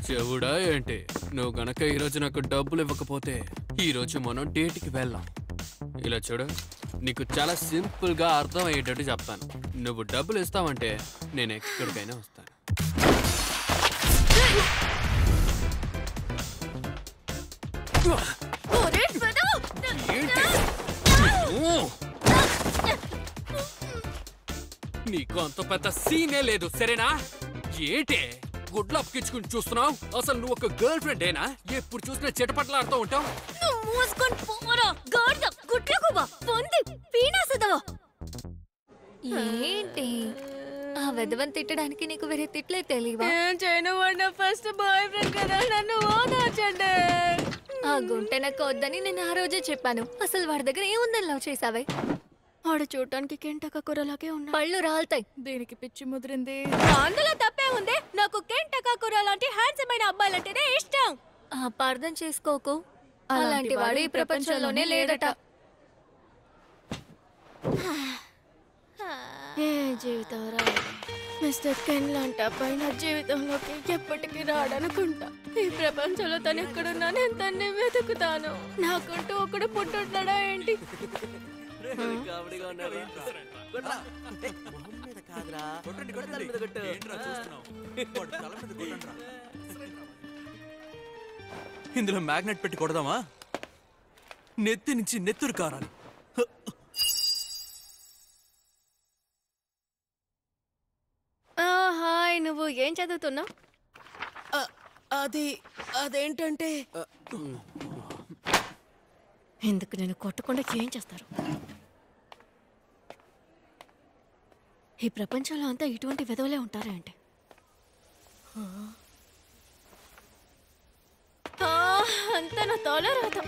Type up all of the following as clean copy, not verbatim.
చెవుడా ఏంటి? నువ్వు గనక ఈరోజు నాకు డబ్బులు ఇవ్వకపోతే ఈరోజు మనం డేట్కి వెళ్ళాం. ఇలా చూడు, నీకు చాలా సింపుల్ గా అర్థం అయ్యేటట్టు చెప్తాను. నువ్వు డబ్బులు ఇస్తావంటే నేను ఎక్కడికైనా వస్తాను. నీకు అంత పెద్ద సీనే లేదు సరేనా? ఏంటే గుడ్లు అప్పకించుకుని చూస్తున్నావు? అసలు నువ్వు ఒక గర్ల్ ఫ్రెండేనా? ఎప్పుడు చూసినా చెటపట్లాడుతూ ఉంటావు. ఏంటి ఆ వెదవని తిట్టడానికి నీకు వేరే తిట్లే తెలియవా? ఏం చేయను, వాడు ఫస్ట్ బాయ్ ఫ్రెండ్ కదా, నన్ను ఓదార్చండి. ఆ గుంటె నాకు వద్దని నేను ఆ రోజే చెప్పాను. అసలు వాడి దగ్గర ఏముందని లవ్ చేసావే? వాడు చూడటానికి కెంటక కూరలాగే ఉన్నా. పళ్ళు రాలుతాయి. దీనికి పిచ్చి ముదిరింది. అందులో తప్పే ఉంది. నాకు కెంటక కూర లాంటి హ్యాండ్సమ్ అయిన అబ్బాయిలంటేనే ఇష్టం. అపార్థం చేసుకోకు, అలాంటి వాడు ఈ ప్రపంచంలోనే లేడట. ఏ జీవితం రాదు. మిస్టర్ కెన్ లాంటి అబ్బాయి నా జీవితంలోకి ఎప్పటికీ రాడనుకుంటా. ఈ ప్రపంచంలో తను ఎక్కడున్నా నేను తన్ని వెతుకుతాను. నాకుంటూ ఒకడు పుట్టుంటాడా ఏంటి? ఇందులో మ్యాగ్నెట్ పెట్టి కొడదామా? నెత్తి నుంచి నెత్తురు కారాలి. హాయ్, నువ్వు ఏం చదువుతున్నావు? అదేంటంటే ఎందుకు నేను కొట్టకుండా ఏం చేస్తారు? ఈ ప్రపంచంలో అంతా ఇటువంటి విధవలే ఉంటారా అంటే? అంతా నా తోలరాతం.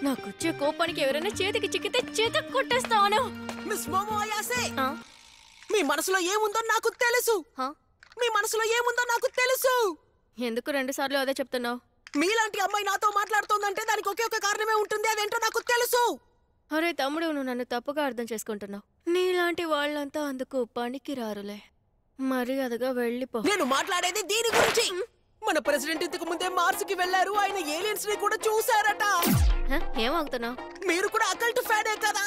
నాకొచ్చే కోపానికి ఎవరైనా చేతికి చిక్కితే చేత కొట్టేస్తాను. మిస్ మోమో అయాసే, మీ మనసులో ఏముందో నాకు తెలుసు. మీ మనసులో ఏముందో నాకు తెలుసు. ఎందుకు 2 సార్లు అదే చెప్తున్నావు? మీలాంటి అమ్మాయి నాతో మాట్లాడుతోందంటే దానికి ఒకే ఒక కారణమే ఉంటుంది. అదేంటో నాకు తెలుసు. అరే తమ్ముడు, నువ్వు నన్ను తప్పుగా అర్థం చేసుకుంటున్నావు. నీలాంటి వాళ్ళంతా అందుకు పనికి రారులే. మర్యాదగా వెళ్ళిపో. నేను మాట్లాడేది దీని గురించి. మన ప్రెసిడెంట్ ఇంతకు ముందే మార్స్ కి వెళ్లారు. ఆయన ఏలియన్స్ ని కూడా చూసారట. ఏమవుతున్నావు? మీరు కూడా అకల్ట్ ఫ్యానే కదా?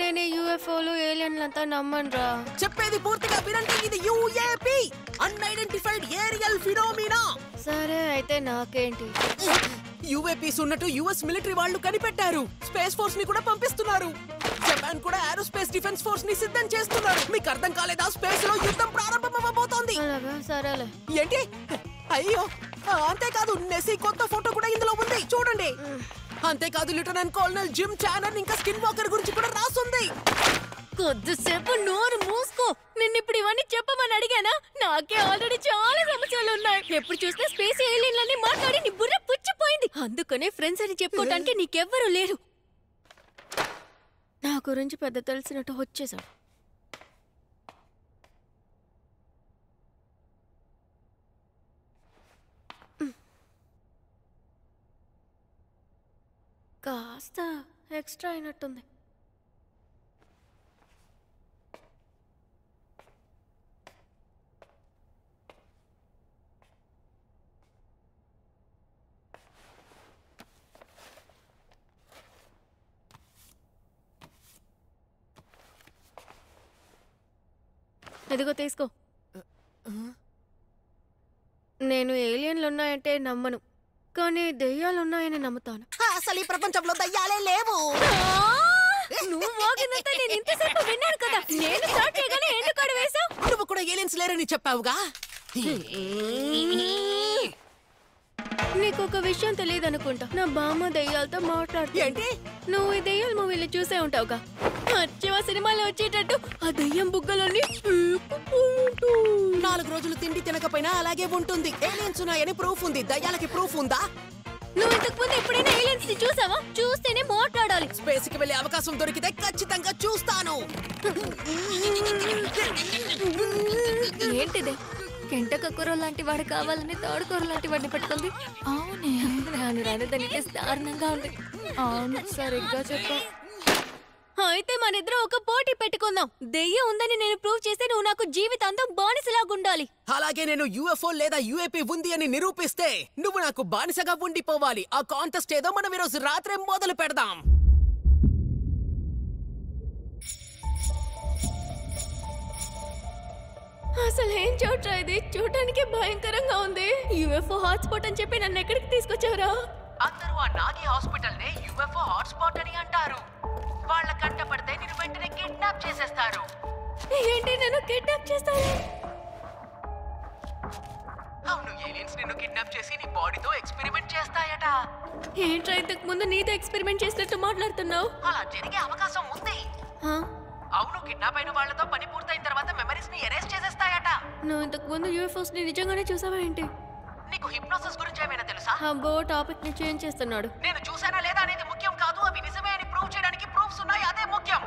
నేను యూఎఫ్ఓలు ఏలియన్లంతా నమ్మనురా. చెప్పేది పూర్తిగా వినండి. ఇది యుఏపి, అన్ఐడెంటిఫైడ్ ఏరియల్ ఫినోమినా. సరే అయితే నాకేంటి? యుఏపీస్ ఉన్నట్టు యుఎస్ మిలిటరీ వాళ్ళు కనిపెట్టారు. స్పేస్ ఫోర్స్ ని కూడా పంపిస్తున్నారు. జపాన్ కూడా ఏరోస్పేస్ డిఫెన్స్ ఫోర్స్ ని సిద్ధం చేస్తున్నారు. మీకు అర్థం కాలేదా? స్పేస్ లో యుద్ధం ప్రారంభమవబోతోంది. అలాగా, సరేలే. ఏంటి? అయ్యో, అంతేకాదు నెస్సీ కొత్త ఫోటో కూడా ఇందులో ఉంది, చూడండి. అంతేకాదు లెఫ్టినెంట్ కల్నల్ జిమ్ చానర్ ఇంకా స్కిన్ వాకర్ గురించి కూడా రాసుంది. కొద్దిసేపు నోరు మూసుకో. నిన్నిప్పుడు ఇవన్నీ చెప్పమని అడిగానా? నాకే ఆల్రెడీ చాలా సమస్యలు ఉన్నాయి. ఎప్పుడు చూస్తే స్పేస్ ఏలియన్లని మాట్లాడి నీ బుర్ర పుచ్చిపోయింది. అందుకనే ఫ్రెండ్స్ అని చెప్పుకోవడానికి నీకెవ్వరూ లేరు. నా గురించి పెద్ద తెలిసినట్టు వచ్చేసావు. కాస్త ఎక్స్ట్రా అయినట్టుంది. ఎదిగో తీసుకో. నేను ఏలియన్లు ఉన్నాయంటే నమ్మను, కానీ దెయ్యాలున్నాయని నమ్ముతాను. అసలు ఈ ప్రపంచంలో దయ్యాలే లేవు. నువ్వు మోగినంత నేను ఇంతసేపు విన్నాను కదా. నేను స్టార్ట్ చేయగానే ఎందుకు అడ వేసావు? నువ్వు కూడా ఏలియన్స్ లేరని చెప్పావుగా. నీకు ఒక విషయం తెలియదు అనుకుంటా. నా బామ్మ దెయ్యాలతో మాట్లాడుతుంది. ఏంటి? నువ్వు ఈ దెయ్యాల మూవీలు చూసే ఉంటావుగా. అచ్చవ సినిమాలో వచ్చేటట్టు ఆ దెయ్యం బుగ్గలన్నీ 4 రోజులు తిండి తినకపోయినా అలాగే ఉంటుంది. ఏలియన్స్ ఉన్నాయని ప్రూఫ్ ఉంది. దయ్యాలకి ప్రూఫ్ ఉందా? నువ్వు ఇంతకు ముందు ఎప్పుడైనా ఏలియన్స్ ని చూసావా? చూస్తేనే మాట్లాడాలి. స్పేస్ కి వెళ్ళే అవకాశం దొరికితే ఖచ్చితంగా చూస్తాను. ఏంటిది? కెంటకూర లాంటి వాడు కావాలని తోడుకూర లాంటి వాడిని పెట్టుకుంది. అవునే, రాను రాను దానికి దారుణంగా ఉంది. అవును, సరిగ్గా చెప్పా. అయితే మనిద్దరం ఒక పోటీ పెట్టుకుందాం. దెయ్యం ఉందని నేను ప్రూవ్ చేస్తే నువ్వు నాకు జీవితాంతం బానిసలాగుండాలి. అలాగే నేను యూఎఫ్ఓ లేదా యూఏపీ ఉంది అని నిరూపిస్తే నువ్వు నాకు బానిసగా ఉండిపోవాలి. ఆ కాంటెస్ట్ ఏదో మనం ఈరోజు రాత్రే మొదలు పెడదాం. అసలు ఏం చోట్రా ఇది? చూడటానికి భయంకరంగా ఉంది. యూఎఫ్ఓ హాట్స్పాట్ అని చెప్పి నన్ను ఎక్కడికి తీసుకొచ్చావురా? అందరూ ఆ నాగి హాస్పిటల్ నే యూఎఫ్ఓ హాట్స్పాట్ అని అంటారు. వాళ్ళ కంట పడితే నిన్ను వెంటనే కిడ్నాప్ చేసేస్తారు. ఏంటి నన్ను కిడ్నాప్ చేస్తారా? అవును, ఏలియన్స్ నిన్ను కిడ్నాప్ చేసి నీ బాడీతో ఎక్స్పెరిమెంట్ చేస్తాయట. ఏంట్రా ఇంతకు ముందు నీతో ఎక్స్పెరిమెంట్ చేసినట్టు మాట్లాడుతున్నావు? అలా జరిగే అవకాశం ఉంది. అవును, కిడ్నాప్ అయిన వాళ్ళతో పని పూర్తయిన తర్వాత మెమరీస్ ని ఎరేస్ చేసేస్తాయట. నువ్వు ఇంతకు ముందు యూఎఫ్ఓస్ ని నిజంగానే చూసావా ఏంటి? నీకు హిప్నోసిస్ గురించి ఏమైనా తెలుసా? అబ్బో, టాపిక్ ని చేంజ్ చేస్తున్నాడు. నేను చూసానా లేదా అనేది ముఖ్యం కాదు, అవి నిజమే అని ప్రూవ్ చేయడానికి ప్రూఫ్స్ ఉన్నాయి, అదే ముఖ్యం.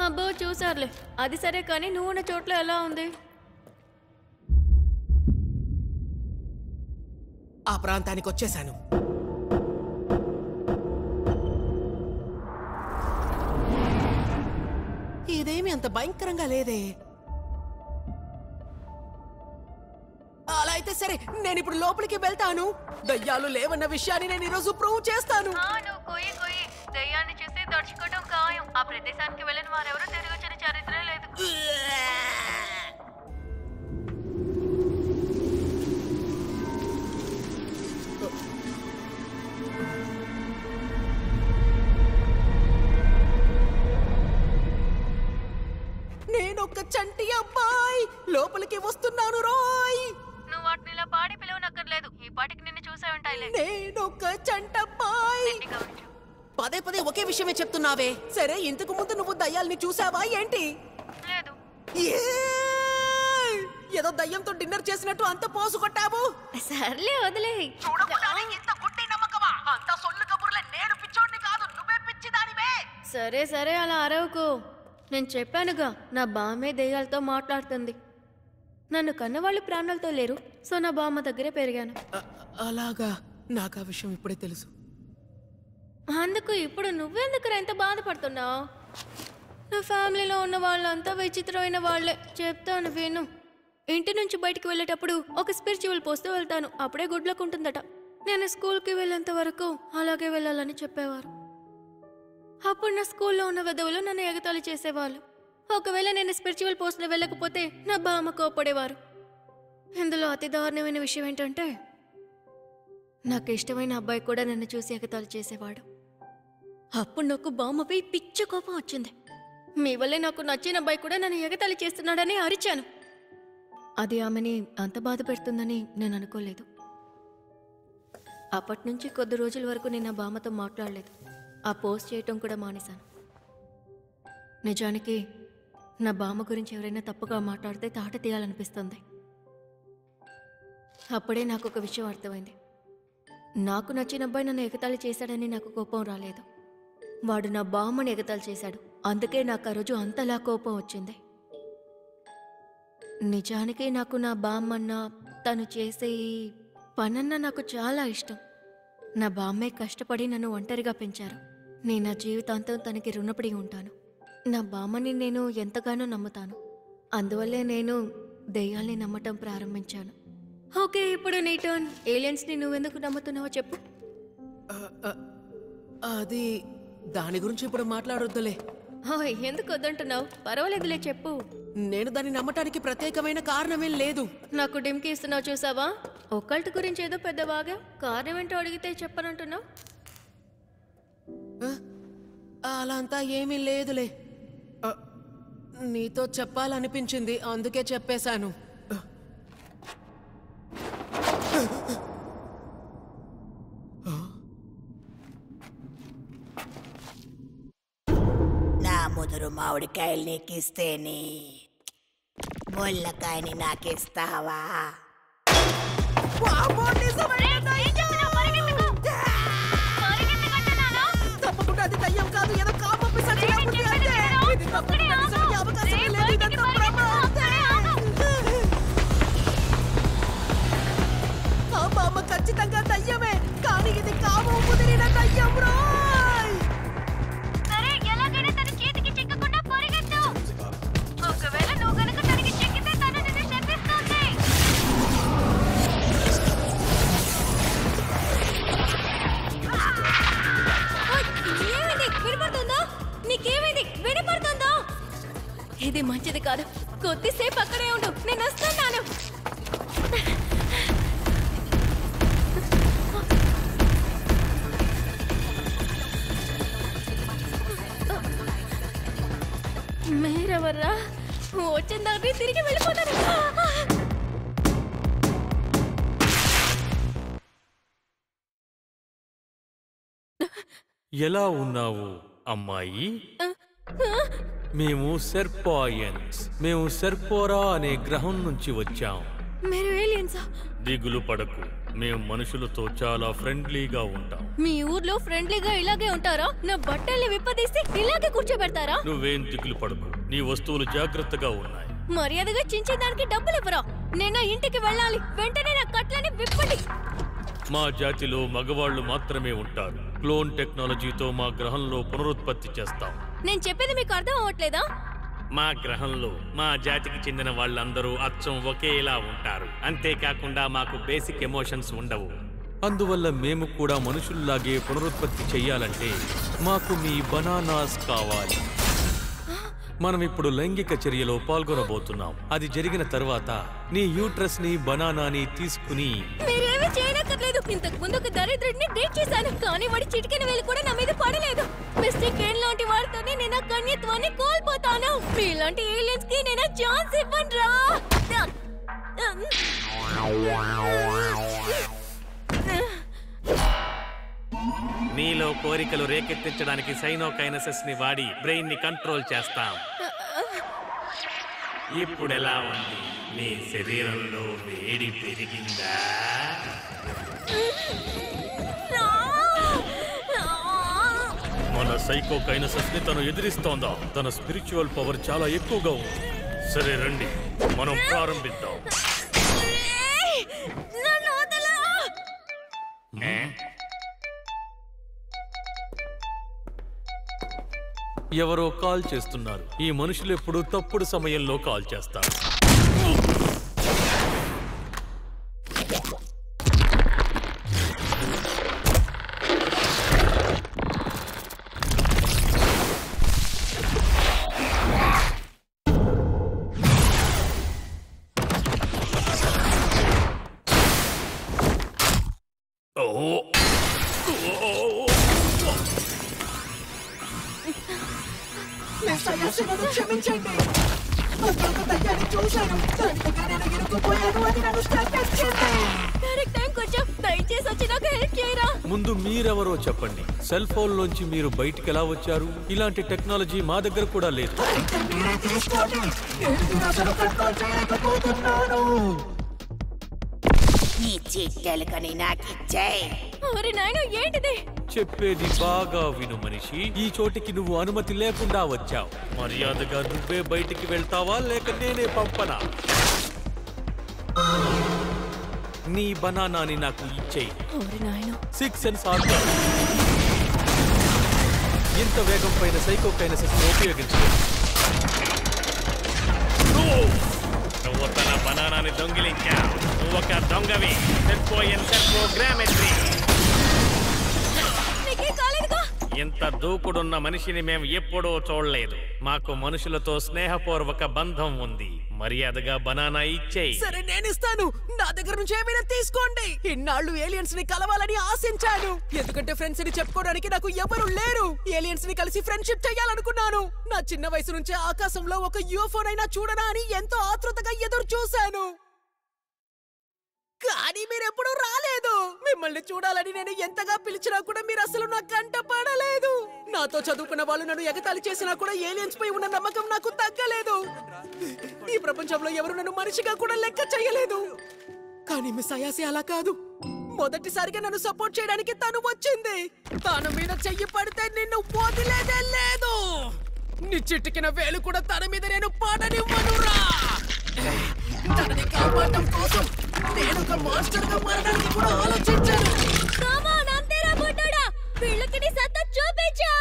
అబ్బో చూసారులే, అది సరే కానీ నువ్వు ఉన్న చోట్ల ఎలా ఉంది? ఆ ప్రాంతానికి వచ్చేసాను. ఇదేమి అంత భయంకరంగా లేదే. అలా అయితే సరే, నేను ఇప్పుడు లోపలికి వెళ్తాను. దయ్యాలు లేవన్న విషయాన్ని నేను ఈరోజు ప్రూవ్ చేస్తాను. నువ్వు కొయ్యి దయ్యాన్ని చూసి దడుచుకోవడం ఖాయం. ఆ ప్రదేశానికి వెళ్ళిన వారెవరూ తిరిగి వచ్చిన చరిత్రే లేదు. నేనొక్క చంటి అబ్బాయి లోపలికి వస్తున్నాను రోయ్. నువ్వు వాటిని ఇలా పాడి పిలవనక్కర్లేదు, ఈ పాటికి నిన్ను చూసే ఉంటాయిలే. నేనొక్క చంటబ్బాయి. పదే పదే ఒకే విషయమే చెప్తున్నావే. సరే, ఇంతకు ముందు నువ్వు దయ్యాల్ని చూసావా ఏంటి? లేదు. ఏదో దయ్యంతో డిన్నర్ చేసినట్టు అంత పోసు కొట్టావు. సర్లే వదిలే. సరే సరే, అలా అరవకు. నేను చెప్పానుగా, నా బామ్మే దెయ్యాలతో మాట్లాడుతుంది. నన్ను కన్నవాళ్ళు ప్రాణాలతో లేరు, సో నా బామ్మ దగ్గరే పెరిగాను. అలాగా, నాకు ఆ విషయం ఇప్పుడే తెలుసు. అందుకు ఇప్పుడు నువ్వెందుకు ఎంత బాధపడుతున్నావు? నా ఫ్యామిలీలో ఉన్న వాళ్ళంతా విచిత్రమైన వాళ్లే. చెప్తాను విను. ఇంటి నుంచి బయటికి వెళ్ళేటప్పుడు ఒక స్పిరిచువల్ పోస్తూ వెళ్తాను, అప్పుడే గుడ్ లక్ ఉంటుందట. నేను స్కూల్కి వెళ్ళేంత వరకు అలాగే వెళ్ళాలని చెప్పేవారు. అప్పుడు నా స్కూల్లో ఉన్న వెధవులు నన్ను ఎగతాళి చేసేవాళ్ళు. ఒకవేళ నేను స్పిరిచువల్ పోస్ట్లో వెళ్ళకపోతే నా బామ్మ కోపడేవారు. ఇందులో అతి దారుణమైన విషయం ఏంటంటే, నాకు ఇష్టమైన అబ్బాయి కూడా నన్ను చూసి ఎగతాళి చేసేవాడు. అప్పుడు నాకు బామ్మపై పిచ్చ కోపం వచ్చింది. మీ వల్లే నాకు నచ్చిన అబ్బాయి కూడా నన్ను ఎగతాళి చేస్తున్నాడని అరిచాను. అది ఆమెని అంత బాధ పెడుతుందని నేను అనుకోలేదు. అప్పటి నుంచి కొద్ది రోజుల వరకు నేను నా బామ్మతో మాట్లాడలేదు. ఆ పోస్ట్ చేయటం కూడా మానేశాను. నిజానికి నా బామ్మ గురించి ఎవరైనా తప్పుగా మాట్లాడితే తాట తీయాలనిపిస్తుంది. అప్పుడే నాకు ఒక విషయం అర్థమైంది. నాకు నచ్చిన అబ్బాయి నన్ను ఎగతాళి చేశాడని నాకు కోపం రాలేదు. వాడు నా బామ్మని ఎగతాళి చేశాడు, అందుకే నాకు ఆ రోజు అంతలా కోపం వచ్చింది. నిజానికి నాకు నా బామ్మన్న, తను చేసే ఈ పనన్న నాకు చాలా ఇష్టం. నా బామ్మే కష్టపడి నన్ను ఒంటరిగా పెంచారు. నేను నా జీవితాంతం తనకి రుణపడి ఉంటాను. నా బామ్మని నేను ఎంతగానో నమ్ముతాను. అందువల్లే నేను దెయ్యాల్ని నమ్మటం ప్రారంభించాను. ఓకే, ఇప్పుడు నీ టర్న్. ఏలియన్స్ని నువ్వెందుకు నమ్ముతున్నావో చెప్పు. అది దాని గురించి ఇప్పుడు మాట్లాడొద్దులే. ఎందుకు వద్దంటున్నావు? పర్వాలేదులే, చెప్పు. నేను దాన్ని నమ్మటానికి ప్రత్యేకమైన కారణమేం లేదు. నాకు డిమ్కి ఇస్తున్నావు చూసావా? ఒక్కళ్ళ గురించి ఏదో పెద్ద బాగా కారణం ఏంటో అడిగితే చెప్పనంటున్నావు. అలా అంతా ఏమీ లేదులే. నీతో చెప్పాలనిపించింది, అందుకే చెప్పేశాను. నా ముదురు మామిడికాయలు నీకిస్తేనే ముళ్ళకాయని నాకిస్తావా? తప్పకుండా అది దయ్యం కాదు, ఏదో కాపు పిశాచం ఉంది అంతే. ఇది తప్పకుండా నిజమయ్యే అవకాశమే లేదు, ఇదంతా ప్రమాదం. ఆ బామ్మ ఖచ్చితంగా దయ్యమే, కానీ ఇది కాము ముదిరిన దయ్యం రోయ్. సరే, ఎలాగైనా తను కొద్దిసేపు అక్కడే ఉండు, నేను వస్తున్నాను. మీరెవర్రా? వచ్చిన దాన్ని తిరిగి వెళ్ళిపోతాను. ఎలా ఉన్నావు అమ్మాయి? మేము సెర్పాయన్స్. మేము సెర్పోరా అనే గ్రహం నుంచి వచ్చాం. మీరు ఏలియన్సా? దిగులు పడకు, మేము మనుషులతో చాలా ఫ్రెండ్లీగా ఉంటాం. మీ ఊర్లో ఫ్రెండ్లీగా ఇలాగే ఉంటారా? నా బట్టల్ని విప్పదీసి ఇలాగే కూర్చోబెడతారా? నువ్వేం దిగులు పడకు, నీ వస్తువులు జాగ్రత్తగా ఉన్నాయి. మర్యాదగా చించేదానికి డబ్బులు ఇవ్వరా? నేను ఇంటికి వెళ్ళాలి. వెంటనే నా కట్లని విప్పండి. మా జాతిలో మగవాళ్లు మాత్రమే ఉంటారు. క్లోన్ టెక్నాలజీతో మా గ్రహంలో పునరుత్పత్తి చేస్తాం. నేను చెప్పేది మీకు అర్థం అవ్వట్లేదా? మా గ్రహంలో మా జాతికి చెందిన వాళ్ళందరూ అచ్చం ఒకేలా ఉంటారు. అంతేకాకుండా మాకు బేసిక్ ఎమోషన్స్ ఉండవు. అందువల్ల మేము కూడా మనుషుల్లాగే పునరుత్పత్తి చెయ్యాలంటే మాకు మీ బనానాస్ కావాలి. మనం ఇప్పుడు లైంగిక చర్యలో పాల్గొనబోతున్నాం. అది జరిగిన తర్వాత నీ యూట్రస్ ని బనానాని తీసుకుని మీరేమీ చేయనక్కర్లేదు. ఇంతకు ముందు ఒక దరిద్రుడిని డేట్ చేశాను, కానీ వాడి చిటికెన వేలు కూడా నా మీద పడలేదు. మిస్టర్ కేన్ లాంటి వాడితోనే నేను కన్యత్వాన్ని కోల్పోతాను. మీలాంటి ఏలియన్స్ కి నేను ఛాన్స్ ఇవ్వనురా. నీలో కోరికలు రేకెత్తించడానికి సైనోకైనసిస్ ని వాడి బ్రెయిన్ ని కంట్రోల్ చేస్తాం. ఇప్పుడు ఎలా ఉంది? నీ శరీరంలో వేడి పెరిగిందా? మన సైకోకైనసిస్ ని తను ఎదిరిస్తోందా? తన స్పిరిచువల్ పవర్ చాలా ఎక్కువగా ఉంది. సరే రండి, మనం ప్రారంభిద్దాం. ఎవరో కాల్ చేస్తున్నారు. ఈ మనుషులు ఎప్పుడు తప్పుడు సమయంలో కాల్ చేస్తారు. క్షమించండి, చూశాను. దయచేసి వచ్చి నాకు హెల్ప్ చేయరా. ముందు మీరెవరో చెప్పండి. సెల్ ఫోన్ లోంచి మీరు బయటికి ఎలా వచ్చారు? ఇలాంటి టెక్నాలజీ మా దగ్గర కూడా లేదు. ఈ చిట్టెలకని నాకిచ్చాయి. ఏంటిది? చెప్పేది బాగా విను మనిషి. ఈ చోటికి నువ్వు అనుమతి లేకుండా వచ్చావు. మర్యాదగా నువ్వే బయటికి వెళ్తావా లేక నేనే పంపనా? నీ బనానాని నాకు ఇచ్చేయి. 6 సెన్స్ ఆర్డర్. ఇంత వేగం పైన సైకోకైనసిస్ ఉపయోగించలేదు. నువ్వు తన బనానాని దొంగిలించావు. నువ్వు ఒక దొంగవి. ఇంత దూకుడున్న మనిషిని మేము ఎప్పుడూ చూడలేదు. మాకు మనుషులతో స్నేహపూర్వక బంధం ఉంది. మర్యాదగా బనానా ఇచ్చేయి. సరే, నేను ఇస్తాను. నా దగ్గర నుంచి ఏమైనా తీసుకోండి. ఇన్నాళ్ళు ఏలియన్స్ ని కలవాలని ఆశించాను. ఎందుకంటే ఫ్రెండ్స్ ని చెప్పుకోవడానికి నాకు ఎవరు లేరు. ఏలియన్స్ ని కలిసి ఫ్రెండ్షిప్ చేయాలనుకున్నాను. నా చిన్న వయసు నుంచే ఆకాశంలో ఒక యూఎఫ్ఓనైనా చూడనా అని ఎంతో ఆతృతగా ఎదురు చూశాను. కానీ మీరెప్పుడు రాలేదు. మిమ్మల్ని చూడాలని నేను ఎంతగా పిలిచినా కూడా మీరు అసలు నా కంట పడలేదు. నాతో చదువుకున్న వాళ్ళు నన్ను ఎగతాళి చేసినా కూడా ఏలియన్స్ పై ఉన్న నమ్మకం నాకు తగ్గలేదు. ఈ ప్రపంచంలో ఎవరు నన్ను మనిషిగా కూడా లెక్క చేయలేదు. కానీ మిస్ అయాసి అలా కాదు. మొదటిసారిగా నన్ను సపోర్ట్ చేయడానికి తను వచ్చింది. తన మీద చెయ్యి పడితే నిన్ను వదిలేదే లేదు. నీ చిటికిన వేలు కూడా తన మీద నేను పాడనివ్వనురా. తనని కాపాడడం కోసం నేను ఒక మాస్టర్ గా మారడానికి కూడా ఆలోచించాను. వీళ్ళకి నీ సత్తా చూపించు.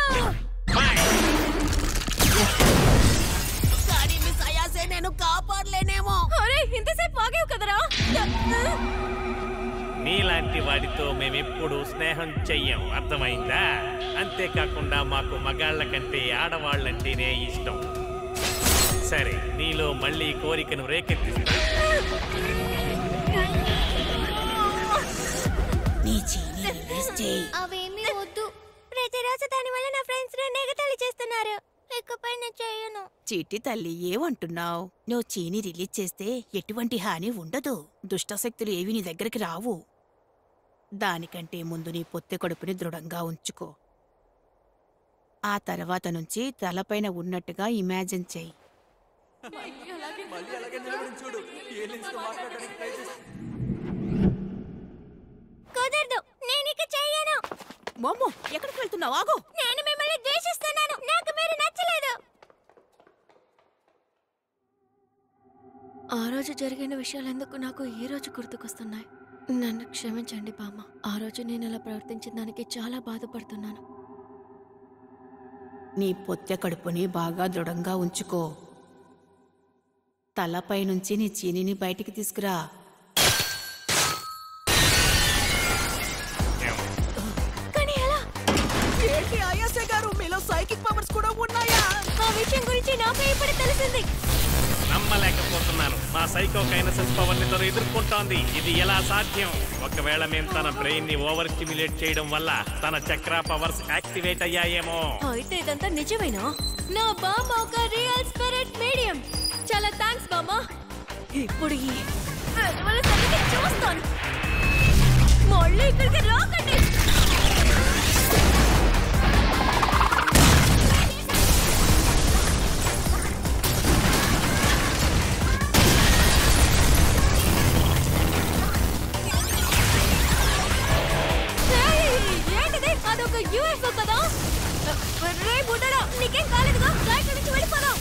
కానీ మిస్ అయాసే నేను కాపాడలేనేమో. అరే, ఇంతసేపు ఆగేవు కదరా. నీలాంటి వాడితో మేమెప్పుడు స్నేహం చెయ్యం, అర్థమైందా? అంతేకాకుండా మాకు మగాళ్ళ కంటే ఆడవాళ్ళంటేనే ఇష్టం. సరే, నీలో మళ్ళీ కోరికను రేకెత్తిస్తా. నీ చీని రిలీజ్ చేయి. అవేమీ వద్దు. ప్రతిరోజు దాని వల్ల నా ఫ్రెండ్స్ నన్ను ఎగతాళి చేస్తున్నారు. ఇకపై నేను చేయను. చిట్టి తల్లి ఏమంటున్నావు? నువ్వు చీని రిలీజ్ చేస్తే ఎటువంటి హాని ఉండదు. దుష్టశక్తులు ఏవి నీ దగ్గరికి రావు. దానికంటే ముందు నీ పొత్తె కడుపుని దృఢంగా ఉంచుకో. ఆ తర్వాత నుంచి తలపైన ఉన్నట్టుగా ఇమాజిన్ చెయ్యి. కుదరదు. నేను ఇక చేయను. మమ్మో, ఎక్కడికి వెళ్తున్నావు? ఆగు. నేను మిమ్మల్ని ద్వేషిస్తున్నాను. నాకు మీరు నచ్చలేదు. ఆ రోజు జరిగిన విషయాలు ఎందుకు నాకు ఈ రోజు గుర్తుకొస్తున్నాయి? నన్ను క్షమించండి బామ్మ. ఆ రోజు నేను అలా ప్రవర్తించిన దానికి చాలా బాధపడుతున్నాను. నీ పొత్తె కడుపుని బాగా దృఢంగా ఉంచుకో. తలపై నుంచి నీ చీనిని బయటికి తీసుకురా. కానీ ఎలా? ఏంటి ఆయాసే గారు, మీలో సైకిక్ పవర్స్ కూడా ఉన్నాయా? ఆ విషయం గురించి నాకు ఇప్పుడు తెలిసింది. నమ్మలేకపోతున్నాను. మా సైకోకైనసిస్ పవర్ ని తను ఎదుర్కొంటోంది. ఇది ఎలా సాధ్యం? ఒకవేళ మేము తన బ్రెయిన్ ని ఓవర్ స్టిమ్యులేట్ చేయడం వల్ల తన చక్ర పవర్స్ యాక్టివేట్ అయ్యాయేమో. అయితే ఇదంతా నిజమేనా? నా బామ్మ ఒక రియల్ స్పిరిట్ మీడియం. చాలా థాంక్స్ బామ్మ. ఇప్పుడు ఈ వెధవల సంగతి చూస్తాను. మళ్ళీ ఇక్కడికి రాకండి. ఏంటిది? అదొక యూఎఫ్ఓ కదా? రే బుడ్డడా, నీకేం కాలేదుగా? ఫ్లైట్ నుంచి వెళ్ళిపోదాం.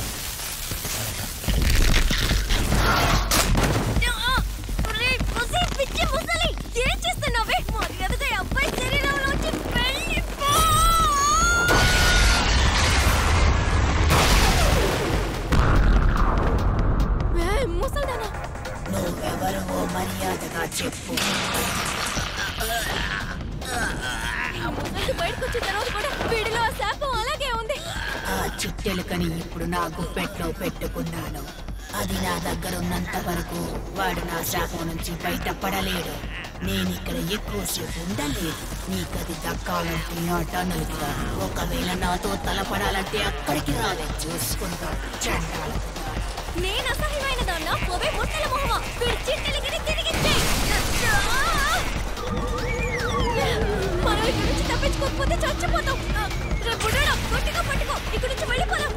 రే ముసి, పిచ్చి ముసలి, ఏం చేస్తున్నావే? మర్యాదగా ఈ అబ్బాయి శరీరంలోంచి వెళ్ళిపో. ముసల్దానా? నువ్వెవరో మర్యాదగా చెప్పు. బయటకు వచ్చిన తర్వాత కూడా వీడిలో ఆ శాపం అలాగే ఉంది. ఆ చిట్టెలుకని ఇప్పుడు నా గుప్పెట్లో పెట్టుకున్నాను. అది నా దగ్గర ఉన్నంత వరకు వాడు నా శాపం నుంచి బయటపడలేడు. నేనిక్కడ ఎక్కువసేపు ఉండలేదు. నీకది దక్కాలంటే నా టన్నులకి రా. ఒకవేళ నాతో తలపడాలంటే అక్కడికి రాలే. చూసుకుంటా చండాల. నేను అసహ్యమైన దాన్నా? పోవే ముసలి మొహమా. వీడి చిట్టెలికి తిరిగిచ్చేయ్. మనం ఇక్కడి నుంచి తప్పించుకోకపోతే చచ్చిపోతాం. రేపు బుడ్డడా, గట్టిగా పట్టుకో. ఇక్కడి నుంచి వెళ్ళిపోదాం.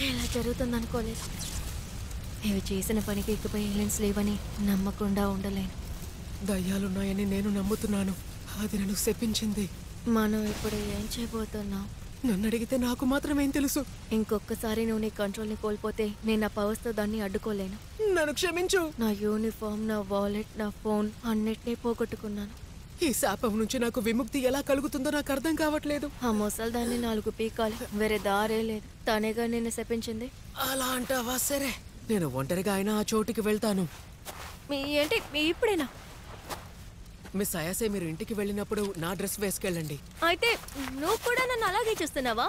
ఇలా జరుగుతుందనుకోలేదు. ఇవి చేసిన పనికి ఇకపై ఏలియన్స్ లేవని నమ్మకుండా ఉండలేను. దయ్యాలున్నాయని నేను నమ్ముతున్నాను. అది నన్ను శపించింది. మనం ఇప్పుడు ఏం చేయబోతున్నాం? నన్ను అడిగితే నాకు మాత్రమేం తెలుసు. ఇంకొకసారి నువ్వు నీ కంట్రోల్ని కోల్పోతే నేను నా పవర్స్తో దాన్ని అడ్డుకోలేను. నన్ను క్షమించు. నా యూనిఫామ్, నా వాలెట్, నా ఫోన్ అన్నిటినీ పోగొట్టుకున్నాను. ఈ శాపం నుంచి నాకు విముక్తి ఎలా కలుగుతుందో నాకు అర్థం కావట్లేదు. ఆ ముసలి దాన్ని 4 పీకాలి. వేరే దారే లేదు. తనేగా నిన్ను శపించింది. అలా అంటావా? సరే, నేను ఒంటరిగా అయినా ఆ చోటికి వెళ్తాను. ఏంటి ఇప్పుడేనా? మిస్ అయాసే, మీరు ఇంటికి వెళ్ళినప్పుడు నా డ్రెస్ వేసుకెళ్ళండి. అయితే నువ్వు కూడా నన్ను అలాగే చూస్తున్నావా?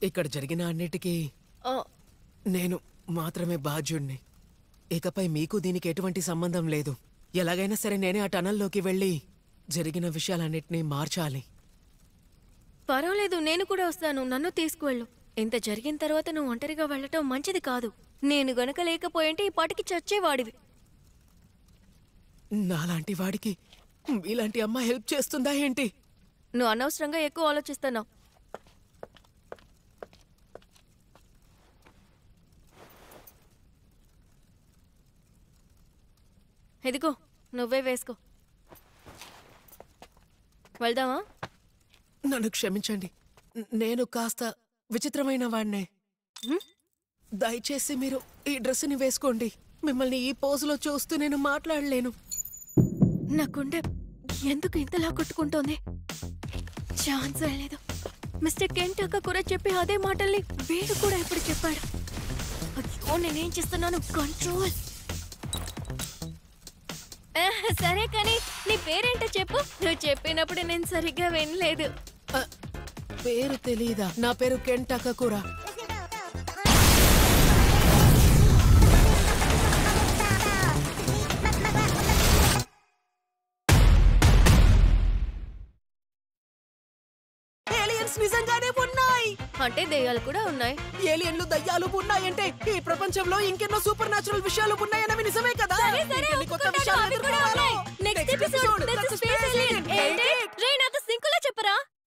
ఇక్కడ జరిగిన అన్నిటికీ నేను మాత్రమే బాధ్యుణ్ణి. ఇకపై మీకు దీనికి ఎటువంటి సంబంధం లేదు. ఎలాగైనా సరే నేనే ఆ టనల్లోకి వెళ్ళి జరిగిన విషయాలన్నిటినీ మార్చాలి. పర్వాలేదు, నేను కూడా వస్తాను. నన్ను తీసుకువెళ్ళు. ఇంత జరిగిన తర్వాత నువ్వు ఒంటరిగా వెళ్ళటం మంచిది కాదు. నేను గనక లేకపోయింటే ఈ పాటికి చచ్చేవాడివి. నాలాంటి వాడికి ఇలాంటి అమ్మ హెల్ప్ చేస్తుందా ఏంటి? నువ్వు అనవసరంగా ఎక్కువ ఆలోచిస్తున్నావు. ఇదిగో, నువ్వే వేసుకో. వెళ్దామా? నన్ను క్షమించండి, నేను కాస్త విచిత్రమైన వాడినే. దయచేసి మీరు ఈ డ్రెస్ని వేసుకోండి. మిమ్మల్ని ఈ పోజులో చూస్తూ నేను మాట్లాడలేను. నా గుండె ఎందుకు ఇంతలా కొట్టుకుంటోంది? ఛాన్స్ లేదు. మిస్టర్ కెంట్ అక్క కూడా చెప్పి అదే మాటల్ని వీడు కూడా ఇప్పుడు చెప్పాడు. అయ్యో నేనేం చేస్తున్నాను? కంట్రోల్. సరే కానీ నీ పేరేంటో చెప్పు. నువ్వు చెప్పినప్పుడు నేను సరిగ్గా వినలేదు. పేరు తెలీదా? నా పేరు కెంట్ అకకురా. నిజంగానే ఉన్నాయి. అంటే దయ్యాలు కూడా ఉన్నాయి. ఏలియన్లు దయ్యాలు ఉన్నాయంటే ఈ ప్రపంచంలో ఇంకెన్నో సూపర్ న్యాచురల్ విషయాలు ఉన్నాయన్నవి నిజమే కదా. కొత్త విషయాలు నెక్స్ట్ ఎపిసోడ్ రేయ్ నాతో సింకులో చెప్పరా.